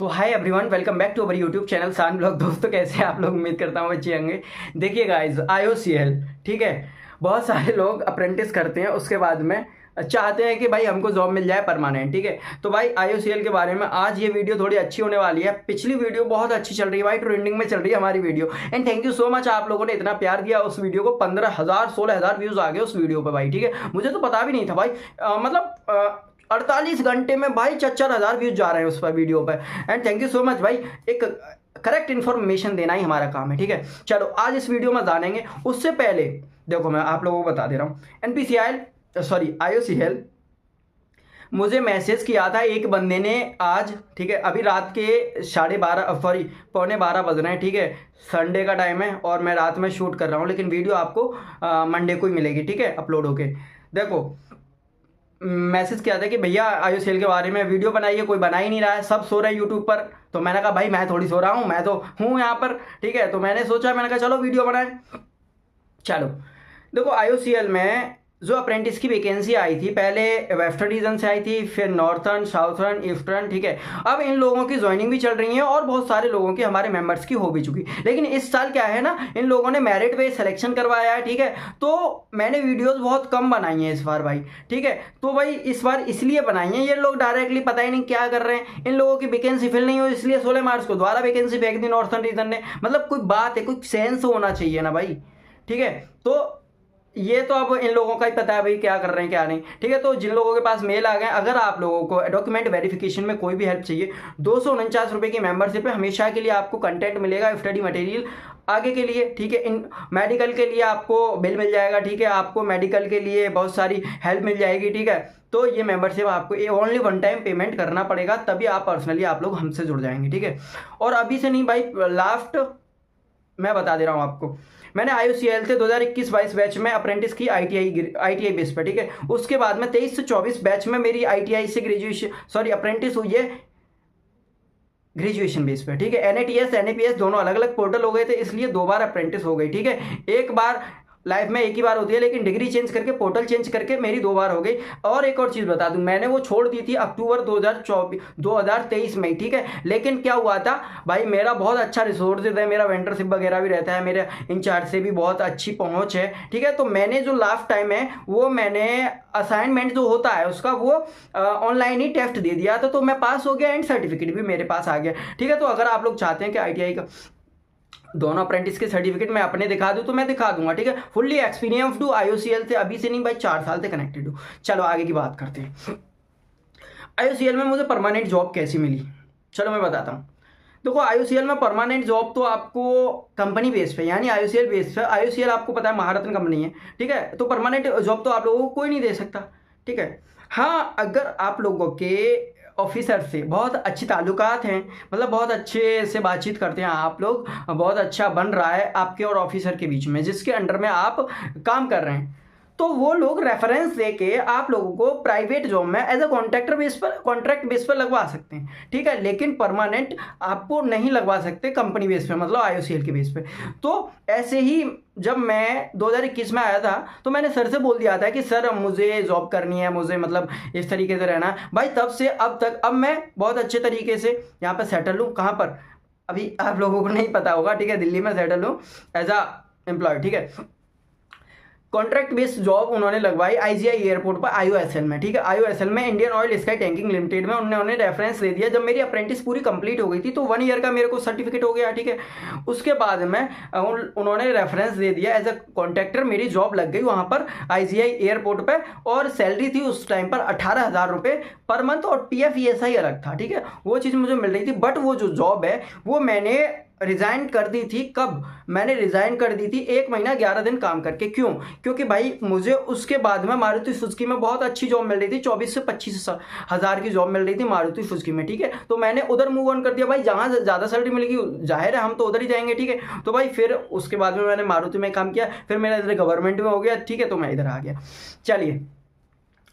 तो hi everyone, welcome back to our YouTube channel सान blog. दोस्तों कैसे हैं आप लोग? उम्मीद करता हूँ अच्छे होंगे। देखिए गाइस, IOCL, ठीक है, बहुत सारे लोग अप्रेंटिस करते हैं, उसके बाद में चाहते हैं कि भाई हमको जॉब मिल जाए परमानेंट। ठीक है, तो भाई IOCL के बारे में आज ये वीडियो थोड़ी अच्छी होने वाली है। पिछली वीडियो बहुत अच्छी चल रही है भाई, ट्रेंडिंग में चल रही है हमारी video. And thank you so much, आप लोगों ने इतना प्यार दिया उस वीडियो को। 15,000 16,000 व्यूज आ गए उस वीडियो पर भाई। ठीक है, मुझे तो पता भी नहीं था भाई, मतलब 48 घंटे में भाई 4,000 व्यूज जा रहे हैं उस पर वीडियो पर। And thank you so much भाई, एक करेक्ट इन्फॉर्मेशन देना ही हमारा काम है। ठीक है, चलो आज इस वीडियो में जानेंगे। उससे पहले देखो मैं आप लोगों को बता दे रहा हूँ, IOCL मुझे मैसेज किया था एक बंदे ने आज। ठीक है, अभी रात के 12:30 पौने 12 बज रहे हैं। ठीक है, संडे का टाइम है और मैं रात में शूट कर रहा हूँ, लेकिन वीडियो आपको मंडे को ही मिलेगी। ठीक है, अपलोड होके। देखो मैसेज किया था कि भैया IOCL के बारे में वीडियो बनाइए, कोई बना ही नहीं रहा है, सब सो रहे हैं यूट्यूब पर। तो मैंने कहा भाई मैं थोड़ी सो रहा हूँ, मैं तो हूँ यहाँ पर। ठीक है, तो मैंने सोचा, मैंने कहा चलो वीडियो बनाएं। चलो देखो, IOCL में जो अप्रेंटिस की वैकेंसी आई थी, पहले वेस्टर्न रीजन से आई थी, फिर नॉर्थर्न, साउथर्न, ईस्टर्न। ठीक है, अब इन लोगों की ज्वाइनिंग भी चल रही है और बहुत सारे लोगों की, हमारे मेंबर्स की हो भी चुकी। लेकिन इस साल क्या है ना, इन लोगों ने मेरिट पे सिलेक्शन करवाया है। ठीक है, तो मैंने वीडियोस बहुत कम बनाई हैं इस बार भाई। ठीक है, तो भाई इस बार इसलिए बनाई हैं, ये लोग डायरेक्टली पता ही नहीं क्या कर रहे हैं, इन लोगों की वैकेंसी फिल नहीं हो, इसलिए 16 मार्च को दोबारा वैकेंसी फेंक दी नॉर्थर्न रीजन ने। मतलब कोई बात है, कोई सेंस होना चाहिए ना भाई। ठीक है, तो ये तो अब इन लोगों का ही पता है भाई क्या कर रहे हैं क्या नहीं। ठीक है, तो जिन लोगों के पास मेल आ गए, अगर आप लोगों को डॉक्यूमेंट वेरिफिकेशन में कोई भी हेल्प चाहिए, 249 रुपये की मेंबरशिप है, हमेशा के लिए आपको कंटेंट मिलेगा, स्टडी मटेरियल आगे के लिए। ठीक है, इन मेडिकल के लिए आपको बिल मिल जाएगा। ठीक है, आपको मेडिकल के लिए बहुत सारी हेल्प मिल जाएगी। ठीक है, तो ये मेंबरशिप आपको ये ओनली वन टाइम पेमेंट करना पड़ेगा, तभी आप पर्सनली आप लोग हमसे जुड़ जाएंगे। ठीक है, और अभी से नहीं भाई, लास्ट मैं बता दे रहा हूँ आपको, मैंने IOCL से 2021-22 बैच में अप्रेंटिस की ITI बेस पर। ठीक है, उसके बाद में 23 से 24 बैच में मेरी ITI से अप्रेंटिस हुई है ग्रेजुएशन बेस पे। ठीक है, NATS NAPS दोनों अलग अलग पोर्टल हो गए थे, इसलिए 2 बार अप्रेंटिस हो गई। ठीक है, एक बार लाइफ में एक ही बार होती है, लेकिन डिग्री चेंज करके, पोर्टल चेंज करके मेरी 2 बार हो गई। और एक और चीज़ बता दूं, मैंने वो छोड़ दी थी अक्टूबर 2023 में। ठीक है, लेकिन क्या हुआ था भाई, मेरा बहुत अच्छा रिसोर्सेज है, मेरा वेंटरशिप वगैरह भी रहता है, मेरे इंचार्ज से भी बहुत अच्छी पहुंच है। ठीक है, तो मैंने जो लास्ट टाइम है वो मैंने असाइनमेंट जो होता है उसका वो ऑनलाइन ही टेस्ट दे दिया था, तो मैं पास हो गया एंड सर्टिफिकेट भी मेरे पास आ गया। ठीक है, तो अगर आप लोग चाहते हैं कि ITI का दोनों अप्रेंटिस के सर्टिफिकेट मैं अपने दिखा दूं तो मैं दिखा दूंगा। ठीक है, फुल्ली एक्सपीरियंस टू IOCL से, अभी से नहीं भाई, 4 साल से कनेक्टेड हूँ। चलो आगे की बात करते हैं। IOCL में मुझे परमानेंट जॉब कैसी मिली, चलो मैं बताता हूँ। देखो IOCL में परमानेंट जॉब तो आपको कंपनी बेस पे, यानी IOCL बेस पे, IOCL आपको पता है महारत्न कंपनी है। ठीक है, तो परमानेंट जॉब तो आप लोगों को कोई नहीं दे सकता। ठीक है, हाँ अगर आप लोगों के ऑफिसर से बहुत अच्छी ताल्लुकात हैं, मतलब बहुत अच्छे से बातचीत करते हैं आप लोग, बहुत अच्छा बन रहा है आपके और ऑफिसर के बीच में जिसके अंडर में आप काम कर रहे हैं, तो वो लोग रेफरेंस देके आप लोगों को प्राइवेट जॉब में एज अ कॉन्ट्रैक्ट बेस पर लगवा सकते हैं। ठीक है, लेकिन परमानेंट आपको नहीं लगवा सकते कंपनी बेस पे, मतलब IOCL के बेस पे। तो ऐसे ही जब मैं 2021 में आया था तो मैंने सर से बोल दिया था कि सर मुझे जॉब करनी है, मुझे मतलब इस तरीके से रहना है भाई। तब से अब तक अब मैं बहुत अच्छे तरीके से यहाँ पर सेटल हूँ। कहाँ पर, अभी आप लोगों को नहीं पता होगा। ठीक है, दिल्ली में सेटल हूँ एज अ एम्प्लॉय। ठीक है, कॉन्ट्रैक्ट बेस्ड जॉब उन्होंने लगवाई IGI एयरपोर्ट पर IOSL में। ठीक है, IOSL में Indian oil sky tanking limited में उन्होंने रेफरेंस दे दिया। जब मेरी अप्रेंटिस पूरी कंप्लीट हो गई थी तो 1 ईयर का मेरे को सर्टिफिकेट हो गया। ठीक है, उसके बाद में उन्होंने रेफरेंस दे दिया, एज अ कॉन्ट्रैक्टर मेरी जॉब लग गई वहाँ पर IGI एयरपोर्ट पर, और सैलरी थी उस टाइम पर 18,000 रुपये पर मंथ, और PF ESI अलग था। ठीक है, वो चीज़ मुझे मिल रही थी। बट वो जो जॉब है वो मैंने रिजाइन कर दी थी। कब मैंने रिजाइन कर दी थी? 1 महीना 11 दिन काम करके। क्यों? क्योंकि भाई मुझे उसके बाद में मारुति सुजुकी में बहुत अच्छी जॉब मिल रही थी, 24 से 25 हज़ार की जॉब मिल रही थी मारुति सुजुकी में। ठीक है, तो मैंने उधर मूव ऑन कर दिया भाई, जहाँ ज़्यादा सैलरी मिलेगी जाहिर है हम तो उधर ही जाएंगे। ठीक है, तो भाई फिर उसके बाद में मैंने मारुति में काम किया, फिर मेरा इधर गवर्नमेंट में हो गया। ठीक है, तो मैं इधर आ गया। चलिए,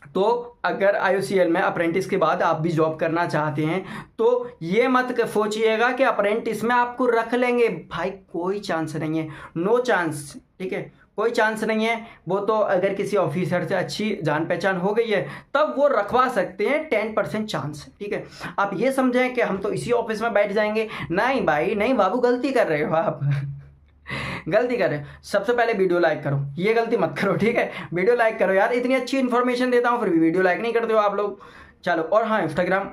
तो अगर IOCL में अप्रेंटिस के बाद आप भी जॉब करना चाहते हैं तो ये मत सोचिएगा कि अप्रेंटिस में आपको रख लेंगे, भाई कोई चांस नहीं है, नो चांस। ठीक है, कोई चांस नहीं है। वो तो अगर किसी ऑफिसर से अच्छी जान पहचान हो गई है तब वो रखवा सकते हैं, 10% चांस, ठीक है। आप ये समझें कि हम तो इसी ऑफिस में बैठ जाएंगे, नहीं भाई नहीं बाबू, गलती कर रहे हो आप गलती कर रहे हो। सबसे पहले वीडियो लाइक करो, ये गलती मत करो, ठीक है। वीडियो लाइक करो यार, इतनी अच्छी इन्फॉर्मेशन देता हूँ फिर भी वीडियो लाइक नहीं करते हो आप लोग। चलो, और हाँ, इंस्टाग्राम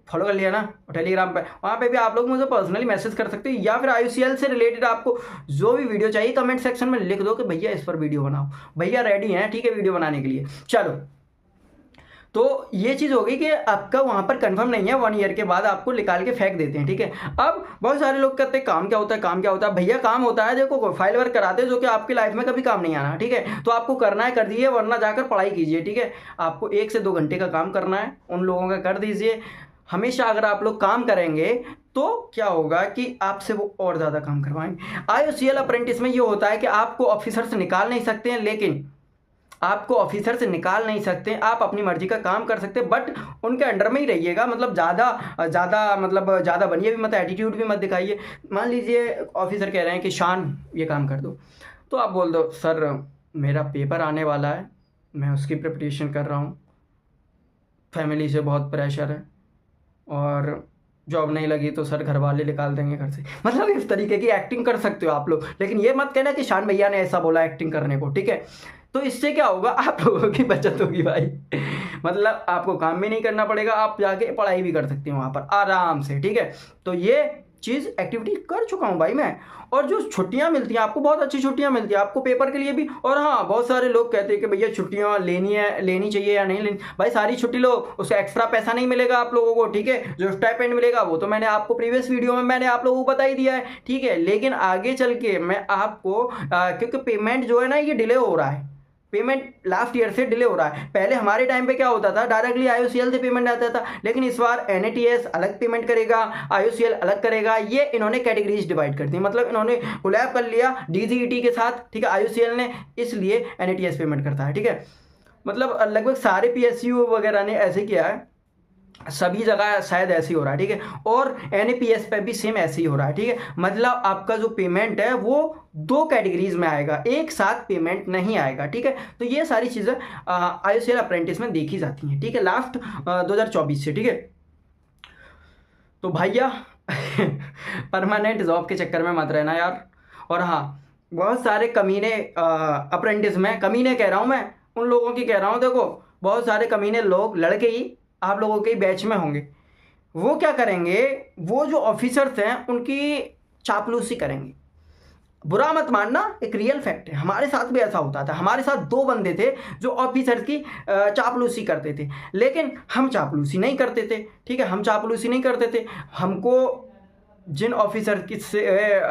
फॉलो कर लिया ना, और टेलीग्राम पे, वहाँ पे भी आप लोग मुझे पर्सनली मैसेज कर सकते हो, या फिर IOCL से रिलेटेड आपको जो भी वीडियो चाहिए कमेंट सेक्शन में लिख दो कि भैया इस पर वीडियो बनाओ, भैया रेडी हैं, ठीक है, वीडियो बनाने के लिए। चलो, तो ये चीज़ हो गई कि आपका वहाँ पर कंफर्म नहीं है, 1 ईयर के बाद आपको निकाल के फेंक देते हैं, ठीक है। अब बहुत सारे लोग कहते हैं काम क्या होता है, काम क्या होता है। भैया काम होता है, देखो, फाइल वर्क कराते हैं जो कि आपकी लाइफ में कभी काम नहीं आना, ठीक है। तो आपको करना है कर दीजिए, वरना जाकर पढ़ाई कीजिए, ठीक है। आपको 1 से 2 घंटे का काम करना है, उन लोगों का कर दीजिए। हमेशा अगर आप लोग काम करेंगे तो क्या होगा कि आपसे वो और ज़्यादा काम करवाएंगे। IOCL अप्रेंटिस में ये होता है कि आपको ऑफिसर से निकाल नहीं सकते हैं, लेकिन आपको ऑफिसर से निकाल नहीं सकते हैं, आप अपनी मर्जी का काम कर सकते हैं, बट उनके अंडर में ही रहिएगा। मतलब ज़्यादा बनिए भी मत, एटीट्यूड भी मत दिखाइए। मान लीजिए ऑफिसर कह रहे हैं कि शान ये काम कर दो, तो आप बोल दो सर मेरा पेपर आने वाला है, मैं उसकी प्रिपरेशन कर रहा हूँ, फैमिली से बहुत प्रेशर है, और जॉब नहीं लगी तो सर घर वाले निकाल देंगे घर से। मतलब इस तरीके की एक्टिंग कर सकते हो आप लोग, लेकिन ये मत कहना कि शान भैया ने ऐसा बोला एक्टिंग करने को, ठीक है। तो इससे क्या होगा, आप लोगों की बचत होगी भाई मतलब आपको काम भी नहीं करना पड़ेगा, आप जाके पढ़ाई भी कर सकते हो वहाँ पर आराम से, ठीक है। तो ये चीज़ एक्टिविटी कर चुका हूँ भाई मैं। और जो छुट्टियाँ मिलती हैं आपको, बहुत अच्छी छुट्टियाँ मिलती हैं आपको पेपर के लिए भी। और हाँ, बहुत सारे लोग कहते हैं कि भैया छुट्टियाँ लेनी चाहिए या नहीं लेनी। भाई सारी छुट्टी लो, उसका एक्स्ट्रा पैसा नहीं मिलेगा आप लोगों को, ठीक है। जो स्टाइपेंड मिलेगा वो तो मैंने आपको प्रीवियस वीडियो में मैंने आप लोगों को बता ही दिया है, ठीक है। लेकिन आगे चल के मैं आपको क्योंकि पेमेंट जो है ना ये डिले हो रहा है, पेमेंट लास्ट ईयर से डिले हो रहा है। पहले हमारे टाइम पे क्या होता था, डायरेक्टली IOCL से पेमेंट आता था, लेकिन इस बार NATS अलग पेमेंट करेगा, IOCL अलग करेगा। ये इन्होंने कैटेगरीज डिवाइड कर दी, मतलब इन्होंने कोलैब कर लिया DGET के साथ, ठीक है, IOCL ने, इसलिए NATS पेमेंट करता है, ठीक है। मतलब लगभग सारे PSU वगैरह ने ऐसे किया है, सभी जगह शायद ऐसे ही हो रहा है, ठीक है। और NAPS पे भी सेम ऐसे ही हो रहा है, ठीक है। मतलब आपका जो पेमेंट है वो 2 कैटेगरीज में आएगा, एक साथ पेमेंट नहीं आएगा, ठीक है। तो ये सारी चीज़ें IOCL अप्रेंटिस में देखी जाती हैं, ठीक है, लास्ट 2024 से, ठीक है। तो भैया परमानेंट जॉब के चक्कर में मत रहना यार। और हाँ, बहुत सारे कमीने अप्रेंटिस में, कमीने कह रहा हूँ मैं, उन लोगों की कह रहा हूँ, देखो बहुत सारे कमीने लोग, लड़के ही आप लोगों के बैच में होंगे। वो क्या करेंगे, वो जो ऑफिसर्स हैं उनकी चापलूसी करेंगे। बुरा मत मानना, एक रियल फैक्ट है, हमारे साथ भी ऐसा होता था। हमारे साथ 2 बंदे थे जो ऑफिसर्स की चापलूसी करते थे, लेकिन हम चापलूसी नहीं करते थे, ठीक है। हम चापलूसी नहीं करते थे। हमको जिन ऑफिसर किस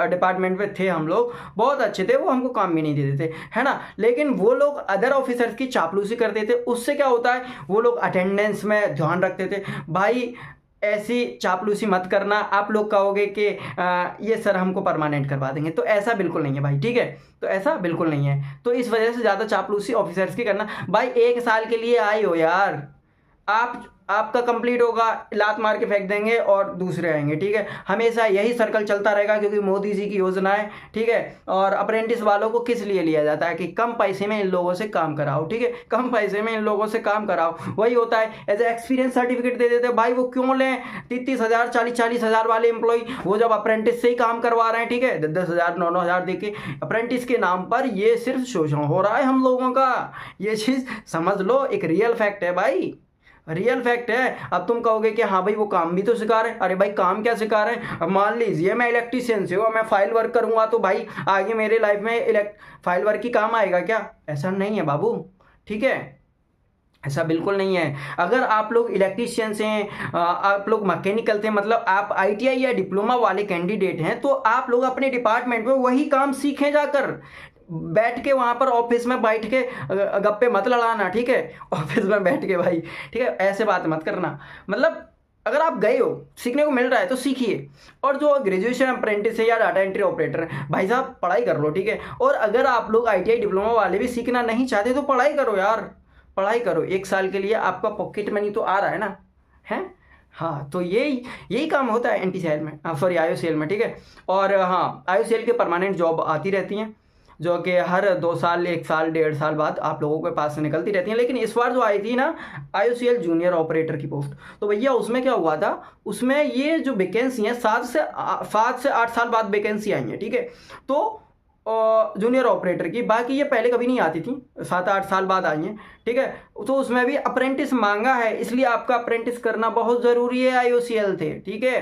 डिपार्टमेंट में थे हम लोग बहुत अच्छे थे, वो हमको काम भी नहीं देते थे, है ना। लेकिन वो लोग अदर ऑफिसर्स की चापलूसी करते थे। उससे क्या होता है, वो लोग अटेंडेंस में ध्यान रखते थे। भाई ऐसी चापलूसी मत करना। आप लोग कहोगे कि ये सर हमको परमानेंट करवा देंगे, तो ऐसा बिल्कुल नहीं है भाई, ठीक है। तो ऐसा बिल्कुल नहीं है। तो इस वजह से ज़्यादा चापलूसी ऑफिसर्स की करना। भाई 1 साल के लिए आए हो यार, आपका कंप्लीट होगा, लात मार के फेंक देंगे और दूसरे आएंगे, ठीक है। हमेशा यही सर्कल चलता रहेगा, क्योंकि मोदी जी की योजना है, ठीक है। और अप्रेंटिस वालों को किस लिए लिया जाता है कि कम पैसे में इन लोगों से काम कराओ, ठीक है, कम पैसे में इन लोगों से काम कराओ। वही होता है, एज ए एक्सपीरियंस सर्टिफिकेट दे देते हैं। भाई वो क्यों लें 30-30 हज़ार 40-40 हज़ार वाले एम्प्लॉय, वो जब अप्रेंटिस से ही काम करवा रहे हैं, ठीक है, 10-10 हज़ार 9-9 हज़ार दे के अप्रेंटिस के नाम पर। ये सिर्फ शोषण हो रहा है हम लोगों का, ये चीज़ समझ लो, एक रियल फैक्ट है भाई, रियल फैक्ट है। अब तुम कहोगे कि हाँ भाई वो काम भी तो सिखा रहे हैं। अरे भाई काम क्या सिखा रहे हैं, अब मान लीजिए मैं इलेक्ट्रीशियन से हूँ, मैं फाइल वर्क करूँगा तो भाई आगे मेरे लाइफ में फाइल वर्क ही काम आएगा क्या? ऐसा नहीं है बाबू, ठीक है, ऐसा बिल्कुल नहीं है। अगर आप लोग इलेक्ट्रीशियन से हैं, आप लोग मैकेनिकल थे, मतलब आप ITI या डिप्लोमा वाले कैंडिडेट हैं, तो आप लोग अपने डिपार्टमेंट में वही काम सीखें जाकर। बैठ के वहाँ पर ऑफिस में बैठ के गप्पे मत लड़ाना, ठीक है, ऑफिस में बैठ के भाई, ठीक है, ऐसे बात मत करना। मतलब अगर आप गए हो, सीखने को मिल रहा है तो सीखिए। और जो ग्रेजुएशन अप्रेंटिस है या डाटा एंट्री ऑपरेटर है, भाई साहब पढ़ाई कर लो, ठीक है। और अगर आप लोग ITI डिप्लोमा वाले भी सीखना नहीं चाहते तो पढ़ाई करो यार, पढ़ाई करो। 1 साल के लिए आपका पॉकेट मनी तो आ रहा है ना, है। हाँ, तो यही काम होता है NTCL में, सॉरी IOCL में, ठीक है। और हाँ, IOCL के परमानेंट जॉब आती रहती हैं। जो कि हर 2 साल 1 साल 1.5 साल बाद आप लोगों के पास से निकलती रहती हैं। लेकिन इस बार जो आई थी ना IOCL जूनियर ऑपरेटर की पोस्ट, तो भैया उसमें क्या हुआ था, उसमें ये जो वैकेंसी है 7 से 8 साल बाद वैकेंसी आई है, ठीक है। तो जूनियर ऑपरेटर की, बाकी ये पहले कभी नहीं आती थी, 7-8 साल बाद आई हैं, ठीक है। तो उसमें भी अप्रेंटिस मांगा है, इसलिए आपका अप्रेंटिस करना बहुत ज़रूरी है। IOCL थे, ठीक है,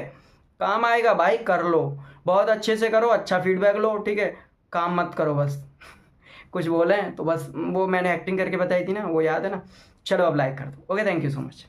काम आएगा भाई, कर लो, बहुत अच्छे से करो, अच्छा फीडबैक लो, ठीक है, काम मत करो बस। कुछ बोले हैं तो बस वो मैंने एक्टिंग करके बताई थी ना, वो याद है ना। चलो अब लाइक कर दो। Okay, thank you so much.